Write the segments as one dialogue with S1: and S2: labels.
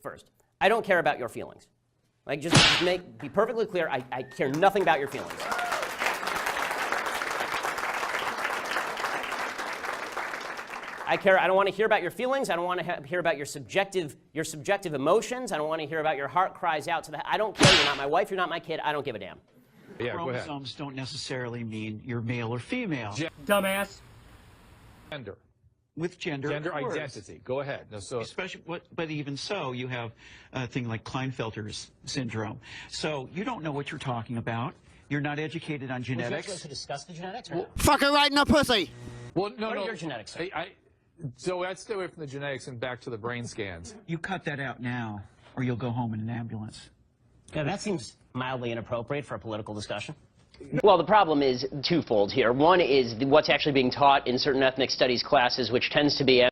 S1: first. I don't care about your feelings. Like, just be perfectly clear, I care nothing about your feelings. I don't want to hear about your feelings. I don't want to hear about your subjective emotions. I don't want to hear about your heart cries out to the. I don't care. You're not my wife. You're not my kid. I don't give a damn.
S2: Yeah,
S3: chromosomes don't necessarily mean you're male or female.
S4: Dumbass.
S2: Gender.
S3: With gender
S2: identity. Go ahead. No, so
S3: especially, but even so, you have a thing like Klinefelter's syndrome. So you don't know what you're talking about. You're not educated on genetics.
S1: Would you like to discuss the genetics? Or
S4: Fuck her right in the pussy.
S2: Well, no,
S1: what
S2: no.
S1: are your genetics? Sir?
S2: So let's stay away from the genetics and back to the brain scans.
S3: You cut that out now, or you'll go home in an ambulance.
S1: Yeah, that seems mildly inappropriate for a political discussion. Well, the problem is twofold here. One is what's actually being taught in certain ethnic studies classes, which tends to be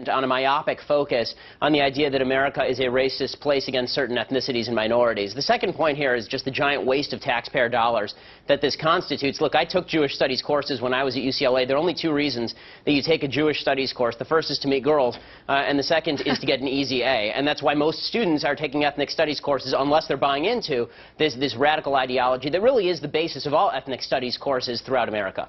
S1: on a myopic focus on the idea that America is a racist place against certain ethnicities and minorities. The second point here is just the giant waste of taxpayer dollars that this constitutes. Look, I took Jewish studies courses when I was at UCLA. There are only two reasons that you take a Jewish studies course. The first is to meet girls, and the second is to get an easy A. And that's why most students are taking ethnic studies courses unless they're buying into this radical ideology that really is the basis of all ethnic studies courses throughout America.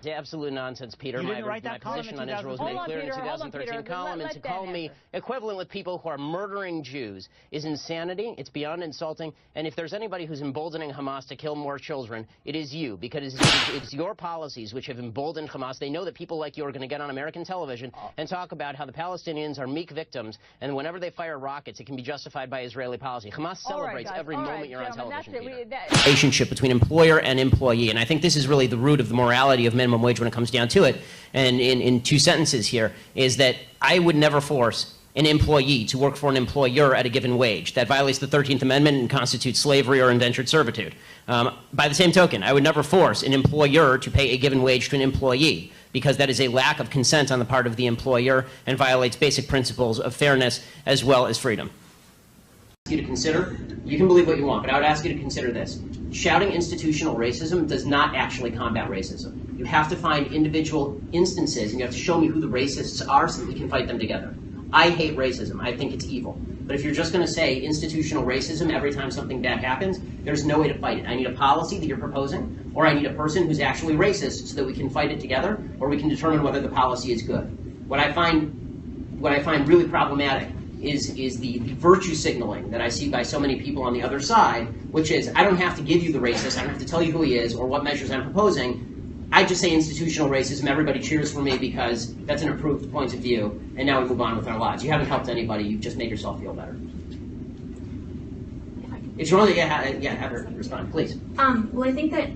S1: Absolute nonsense, Peter.
S4: You didn't write that
S1: my position on Israel was made clear in the 2013 column, and to call me equivalent with people who are murdering Jews is insanity. It's beyond insulting. And if there's anybody who's emboldening Hamas to kill more children, it is you, because it's your policies which have emboldened Hamas. They know that people like you are going to get on American television and talk about how the Palestinians are meek victims, and whenever they fire rockets, it can be justified by Israeli policy. Hamas celebrates every moment you're on television, Peter. Relationship between employer and employee, and I think this is really the root of the morality of minimum wage when it comes down to it. And in two sentences here is that I would never force an employee to work for an employer at a given wage. That violates the 13th Amendment and constitutes slavery or indentured servitude. By the same token, I would never force an employer to pay a given wage to an employee, because that is a lack of consent on the part of the employer and violates basic principles of fairness as well as freedom. You to consider, you can believe what you want, but I would ask you to consider this. Shouting institutional racism does not actually combat racism. You have to find individual instances, and you have to show me who the racists are so that we can fight them together. I hate racism. I think it's evil. But if you're just going to say institutional racism every time something bad happens, there's no way to fight it. I need a policy that you're proposing, or I need a person who's actually racist so that we can fight it together, or we can determine whether the policy is good. What I find really problematic is the virtue signaling that I see by so many people on the other side, which is, I don't have to give you the racist, I don't have to tell you who he is or what measures I'm proposing. I just say institutional racism, everybody cheers for me because that's an approved point of view, and now we move on with our lives. You haven't helped anybody, you've just made yourself feel better. If you want to, have her respond, please.
S5: Well, I think that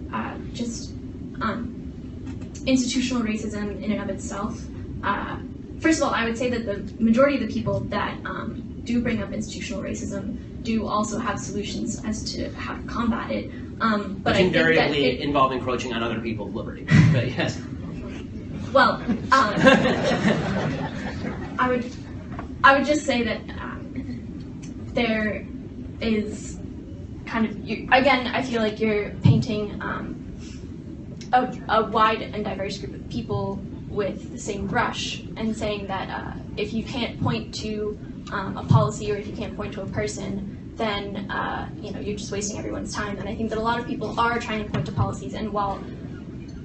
S5: institutional racism in and of itself, first of all, I would say that the majority of the people that do bring up institutional racism do also have solutions as to how to combat it. But I think that
S1: invariably involve encroaching on other people's liberty. But yes.
S5: Well, I would just say that there is kind of, again, I feel like you're painting a wide and diverse group of people with the same brush and saying that if you can't point to a policy or if you can't point to a person, then you're just wasting everyone's time. And I think that a lot of people are trying to point to policies. And while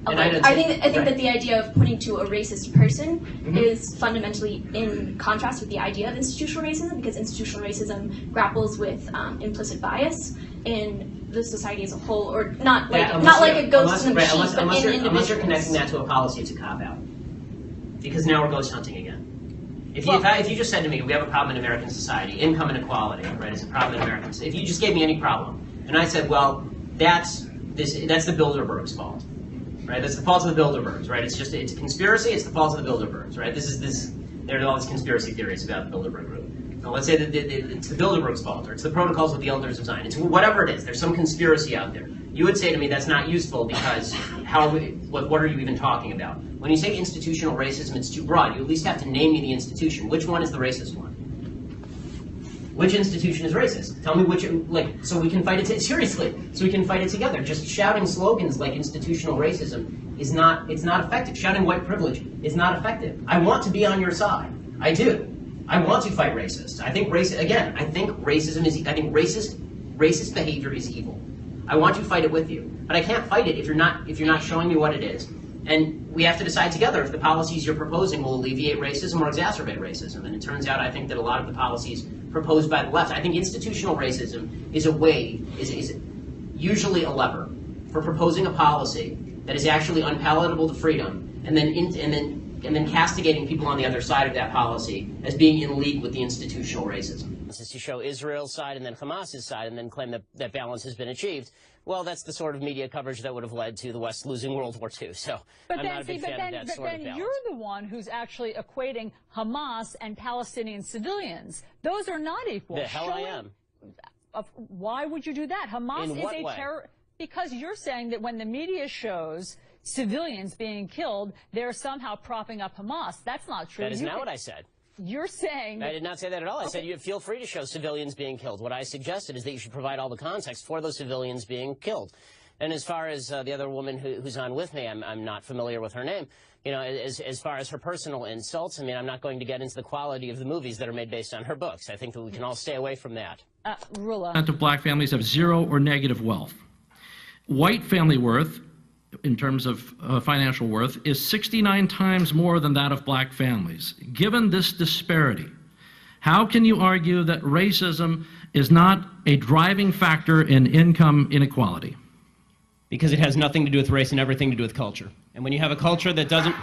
S5: I think that the idea of pointing to a racist person is fundamentally in contrast with the idea of institutional racism, because institutional racism grapples with implicit bias in the society as a whole, or not like a ghost in the machine, but in individuals.
S1: Unless you're connecting that to a policy, it's a cop-out. Because now we're ghost hunting again. If you just said to me, we have a problem in American society, income inequality, right, is a problem in American society. If you just gave me any problem, and I said, well, that's the Bilderbergs' fault, right? That's the fault of the Bilderbergs, right? It's a conspiracy, it's the fault of the Bilderbergs, right? There are all these conspiracy theories about the Bilderberg group. Now, let's say that it's the Bilderbergs' fault, or it's the protocols of the elders of Zion. It's whatever it is. There's some conspiracy out there. You would say to me, that's not useful because what are you even talking about? When you say institutional racism, it's too broad. You at least have to name me the institution. Which one is the racist one? Which institution is racist? Tell me which, so we can fight it, seriously, so we can fight it together. Just shouting slogans like institutional racism it's not effective. Shouting white privilege is not effective. I want to be on your side. I do. I want to fight racists. I think racism is, I think racist behavior is evil. I want to fight it with you, but I can't fight it if you're not showing me what it is. And we have to decide together if the policies you're proposing will alleviate racism or exacerbate racism. And it turns out, I think, that a lot of the policies proposed by the left, I think institutional racism is a way, is usually a lever for proposing a policy that is actually unpalatable to freedom, and then castigating people on the other side of that policy as being in league with the institutional racism. This is to show Israel's side and then Hamas's side and then claim that that balance has been achieved. Well, that's the sort of media coverage that would have led to the West losing World War II. So I'm not a big fan of that sort of balance.
S6: But then you're the one who's actually equating Hamas and Palestinian civilians. Those are not equal.
S1: The hell I am.
S6: Why would you do that? Hamas is a terror. Because you're saying that when the media shows civilians being killed, they're somehow propping up Hamas. That's not true.
S1: That is not what I said.
S6: You're saying...
S1: I did not say that at all. I said you feel free to show civilians being killed. What I suggested is that you should provide all the context for those civilians being killed. And as far as the other woman who's on with me, I'm not familiar with her name. You know, as far as her personal insults, I mean, I'm not going to get into the quality of the movies that are made based on her books. I think that we can all stay away from that.
S6: Rula.
S7: Of black families have zero or negative wealth. White family worth, in terms of financial worth, is 69 times more than that of black families. Given this disparity, how can you argue that racism is not a driving factor in income inequality?
S1: Because it has nothing to do with race and everything to do with culture. And when you have a culture that doesn't...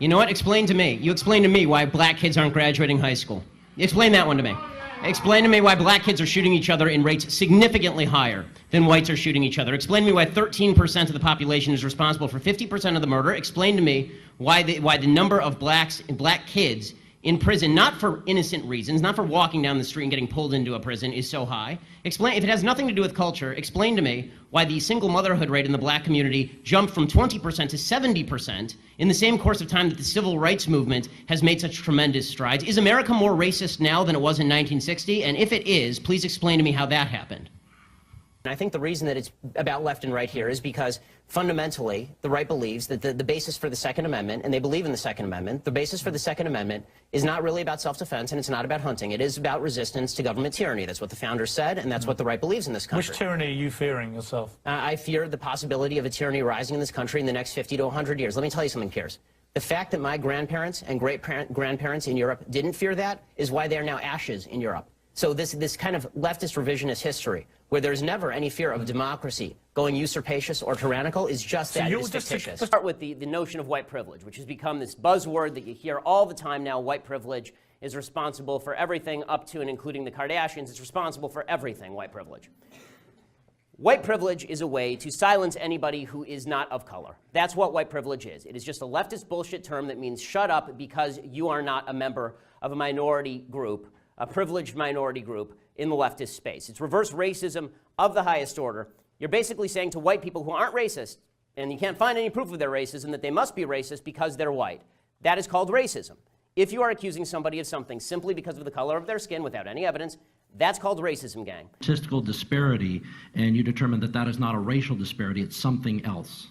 S1: You know what? Explain to me. You explain to me why black kids aren't graduating high school. Explain that one to me. Explain to me why black kids are shooting each other in rates significantly higher than whites are shooting each other. Explain to me why 13% of the population is responsible for 50% of the murder. Explain to me why the number of black kids in prison, not for innocent reasons, not for walking down the street and getting pulled into a prison, is so high. Explain, if it has nothing to do with culture, explain to me why the single motherhood rate in the black community jumped from 20% to 70% in the same course of time that the civil rights movement has made such tremendous strides. Is America more racist now than it was in 1960? And if it is, please explain to me how that happened. And I think the reason that it's about left and right here is because fundamentally the right believes that the basis for the Second Amendment, and they believe in the Second Amendment, the basis for the Second Amendment is not really about self-defense and it's not about hunting. It is about resistance to government tyranny. That's what the founders said, and that's what the right believes in this country.
S2: Which tyranny are you fearing yourself?
S1: I fear the possibility of a tyranny rising in this country in the next 50 to 100 years. Let me tell you something, Piers. The fact that my grandparents and great-grandparents in Europe didn't fear that is why they are now ashes in Europe. So this kind of leftist revisionist history, where there's never any fear of democracy going usurpacious or tyrannical, is just that. It is fictitious. Let's start with the notion of white privilege, which has become this buzzword that you hear all the time now. White privilege is responsible for everything up to and including the Kardashians. It's responsible for everything, white privilege. White privilege is a way to silence anybody who is not of color. That's what white privilege is. It is just a leftist bullshit term that means shut up because you are not a member of a minority group, a privileged minority group in the leftist space. It's reverse racism of the highest order. You're basically saying to white people who aren't racist, and you can't find any proof of their racism, that they must be racist because they're white. That is called racism. If you are accusing somebody of something simply because of the color of their skin without any evidence, that's called racism, gang.
S7: Statistical disparity, and you determine that that is not a racial disparity, it's something else.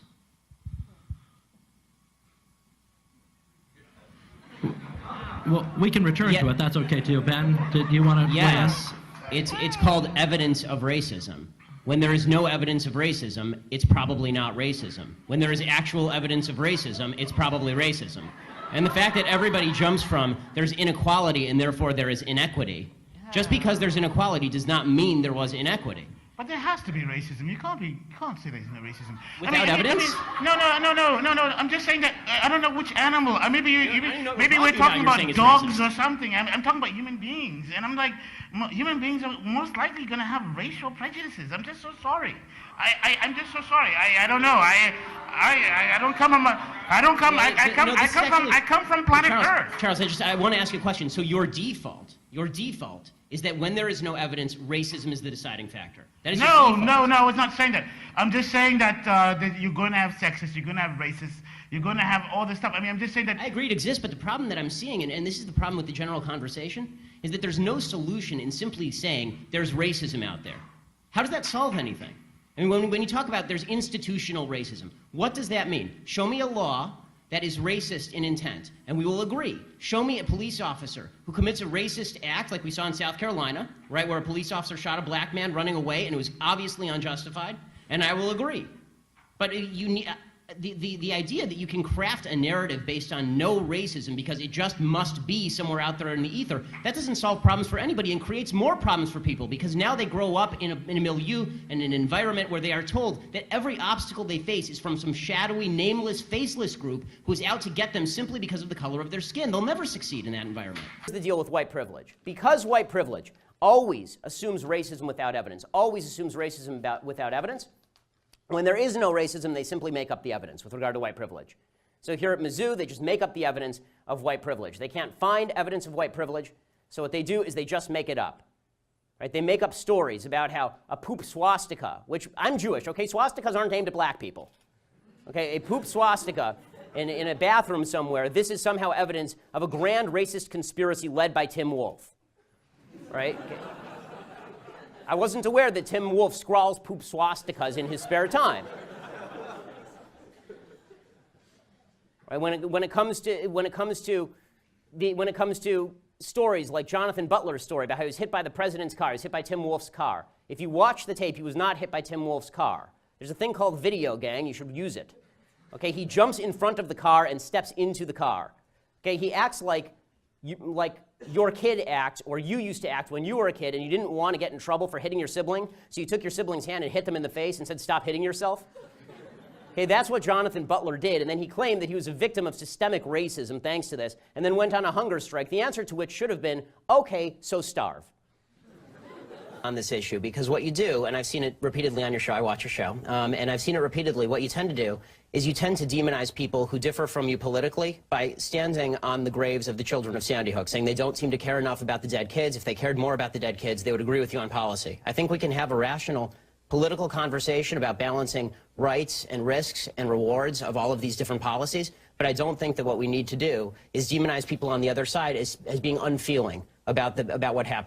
S7: Well, we can return to it. That's okay too. Ben, do you want to?
S1: Yes, it's called evidence of racism. When there is no evidence of racism, it's probably not racism. When there is actual evidence of racism, it's probably racism. And the fact that everybody jumps from there's inequality and therefore there is inequity, just because there's inequality does not mean there was inequity.
S4: But there has to be racism. You can't say there's no racism.
S1: Without evidence?
S4: No. I'm just saying that I don't know which animal. Maybe we're talking about dogs or something. I'm talking about human beings, and I'm like, human beings are most likely going to have racial prejudices. I'm just so sorry. I'm just so sorry. I don't know. I come from planet Earth.
S1: Charles, I want to ask you a question. So your default is that when there is no evidence, racism is the deciding factor. That is
S4: no, it's not saying that. I'm just saying that you're going to have sexists, you're going to have racists, you're going to have all this stuff. I mean, I'm just saying that...
S1: I agree it exists, but the problem that I'm seeing, and this is the problem with the general conversation, is that there's no solution in simply saying there's racism out there. How does that solve anything? I mean, when you talk about there's institutional racism, what does that mean? Show me a law that is racist in intent, and we will agree. Show me a police officer who commits a racist act like we saw in South Carolina, right, where a police officer shot a black man running away and it was obviously unjustified, and I will agree. But you need, the idea that you can craft a narrative based on no racism because it just must be somewhere out there in the ether, that doesn't solve problems for anybody and creates more problems for people, because now they grow up in a milieu and an environment where they are told that every obstacle they face is from some shadowy, nameless, faceless group who's out to get them simply because of the color of their skin. They'll never succeed in that environment.
S8: Here's the deal with white privilege. Because white privilege always assumes racism without evidence, always assumes racism without evidence, when there is no racism, they simply make up the evidence with regard to white privilege. So here at Mizzou, they just make up the evidence of white privilege. They can't find evidence of white privilege, so what they do is they just make it up. Right? They make up stories about how a poop swastika, which I'm Jewish, okay? Swastikas aren't aimed at black people. Okay, a poop swastika in a bathroom somewhere, this is somehow evidence of a grand racist conspiracy led by Tim Wolf. Right? Okay. I wasn't aware that Tim Wolf scrawls poop swastikas in his spare time. Right? When it comes to stories like Jonathan Butler's story about how he was hit by the president's car, he was hit by Tim Wolf's car. If you watch the tape, he was not hit by Tim Wolf's car. There's a thing called video, gang. You should use it. Okay, he jumps in front of the car and steps into the car. Okay, he acts like your kid acts, or you used to act when you were a kid and you didn't want to get in trouble for hitting your sibling, so you took your sibling's hand and hit them in the face and said, "Stop hitting yourself." Okay, that's what Jonathan Butler did, and then he claimed that he was a victim of systemic racism thanks to this, and then went on a hunger strike, the answer to which should have been, okay, so starve. On this issue, because what you do, and I've seen it repeatedly on your show, I watch your show, and I've seen it repeatedly, what you tend to do is you tend to demonize people who differ from you politically by standing on the graves of the children of Sandy Hook, saying they don't seem to care enough about the dead kids. If they cared more about the dead kids, they would agree with you on policy. I think we can have a rational political conversation about balancing rights and risks and rewards of all of these different policies, but I don't think that what we need to do is demonize people on the other side as being unfeeling about what happened.